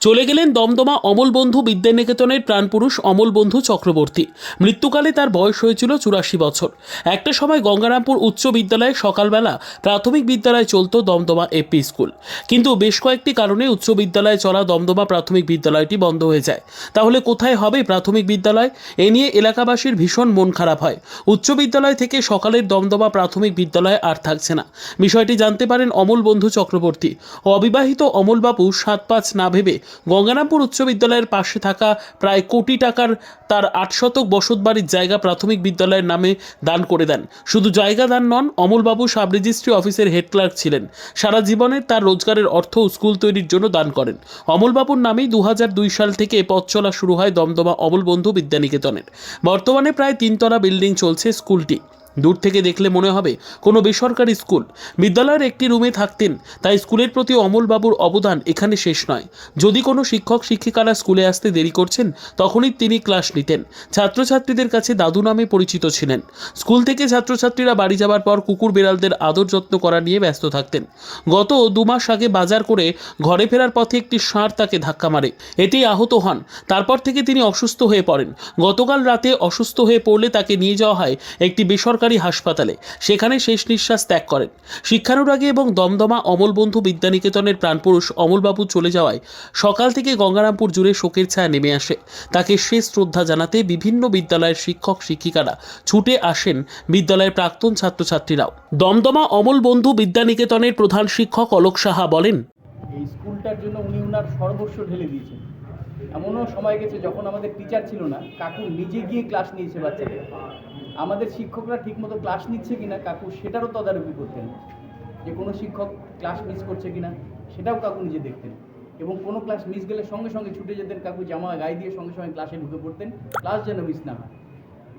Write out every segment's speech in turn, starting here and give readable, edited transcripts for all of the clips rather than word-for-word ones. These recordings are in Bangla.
চলে গেলেন দমদমা অমল বন্ধু বিদ্যানিকেতনের প্রাণপুরুষ অমল বন্ধু চক্রবর্তী। মৃত্যুকালে তার বয়স হয়েছিল 84 বছর। একটা সময় গঙ্গারামপুর উচ্চ বিদ্যালয়ে সকালবেলা প্রাথমিক বিদ্যালয় চলত দমদমা এপি স্কুল, কিন্তু বেশ কয়েকটি কারণে উচ্চ বিদ্যালয়ে চলা দমদমা প্রাথমিক বিদ্যালয়টি বন্ধ হয়ে যায়। তাহলে কোথায় হবে প্রাথমিক বিদ্যালয়? এ নিয়ে এলাকাবাসীর ভীষণ মন খারাপ হয়। উচ্চ বিদ্যালয় থেকে সকালের দমদমা প্রাথমিক বিদ্যালয় আর থাকছে না। বিষয়টি জানতে পারেন অমল বন্ধু চক্রবর্তী। অবিবাহিত অমলবাবু 7-5 না ভেবে গঙ্গারামপুর উচ্চ বিদ্যালয়ের পাশে থাকা প্রায় কোটি টাকার তার 8 শতক বসতবাড়ির জায়গা প্রাথমিক বিদ্যালয়ের নামে দান করে দেন। শুধু জায়গা দান নন, অমলবাবু সাব রেজিস্ট্রি অফিসের হেড ক্লার্ক ছিলেন। সারা জীবনের তার রোজগারের অর্থ স্কুল তৈরির জন্য দান করেন। অমলবাবুর নামেই 2002 সাল থেকে পথ চলা শুরু হয় দমদমা অমল বন্ধু বিদ্যানিকেতনের। বর্তমানে প্রায় 3 তলা বিল্ডিং চলছে স্কুলটি। দূর থেকে দেখলে মনে হবে কোনো বেসরকারি স্কুল। বিদ্যালয়ের একটি রুমে থাকতেন, তাই স্কুলের প্রতি অমলবাবুর অবদান এখানে শেষ নয়। যদি কোনো শিক্ষক শিক্ষিকারা স্কুলে আসতে দেরি করছেন, তখনই তিনি ক্লাস নিতেন। ছাত্রছাত্রীদের কাছে দাদু নামে পরিচিত ছিলেন। স্কুল থেকে ছাত্রছাত্রীরা বাড়ি যাওয়ার পর কুকুর বিড়ালদের আদর যত্ন করা নিয়ে ব্যস্ত থাকতেন। গত 2 মাস আগে বাজার করে ঘরে ফেরার পথে একটি ষাঁড় তাকে ধাক্কা মারে। এতেই আহত হন। তারপর থেকে তিনি অসুস্থ হয়ে পড়েন। গতকাল রাতে অসুস্থ হয়ে পড়লে তাকে নিয়ে যাওয়া হয় একটি বেসরকারি হাসপাতালে। সেখানে শেষ নিঃশ্বাস ত্যাগ করেন। শিক্ষানুরাগী এবং দমদমা অমল বন্ধু বিদ্যানিকেতনের প্রাণপুরুষ অমলবাবু চলে যাওয়ায় সকাল থেকে গঙ্গারামপুর জুড়ে শোকের ছায়া নেমে আসে। তাকে শেষ শ্রদ্ধা জানাতে বিভিন্ন বিদ্যালয়ের শিক্ষক শিক্ষিকারা ছুটে আসেন, বিদ্যালয়ের প্রাক্তন ছাত্রছাত্রীরাও। দমদমা অমল বন্ধু বিদ্যানিকেতনের প্রধান শিক্ষক অলোক সাহা বলেন, এই স্কুলটার জন্য উনি ওনার সর্বস্ব ঢেলে দিয়েছেন। এমনও সময় গেছে যখন আমাদের টিচার ছিল না, কাকু নিজে গিয়ে ক্লাস নিয়েছে বাচ্চাদের। আমাদের শিক্ষকরা ঠিকমতো ক্লাস নিচ্ছে কিনা কাকু সেটারও তদারকি করতেন, যে কোনো শিক্ষক ক্লাস মিস করছে কিনা সেটাও কাকু নিজে দেখতেন। এবং কোনো ক্লাস মিস গেলে সঙ্গে সঙ্গে ছুটে যেতেন, কাকু জামা গায়ে দিয়ে সঙ্গে সঙ্গে ক্লাসে ঢুকে পড়তেন, ক্লাস যেন মিস না হয়।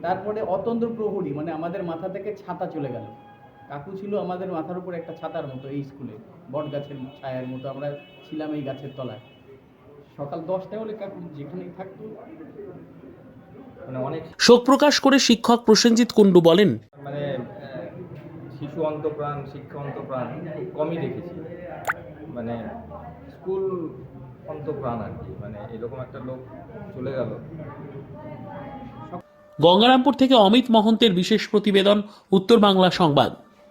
তারপরে অতন্দ্র প্রহরী, মানে আমাদের মাথা থেকে ছাতা চলে গেল। কাকু ছিল আমাদের মাথার উপর একটা ছাতার মতো এই স্কুলে, বট গাছের ছায়ার মতো আমরা ছিলাম এই গাছের তলায়। সকাল 10টায় হলে কাকু যেখানেই থাকতো, মানে অনেক শোক প্রকাশ করে শিক্ষক প্রসেনজিৎ কুণ্ডু বলেন, মানে শিশু অন্তপ্রাণ, শিক্ষা অন্তপ্রাণ খুব কমই দেখেছি। মানে স্কুল অন্তপ্রাণ আর কি, মানে এরকম একটা লোক চলে গেল। গঙ্গারামপুর থেকে অমিত মহন্তের বিশেষ প্রতিবেদন, উত্তর বাংলা সংবাদ।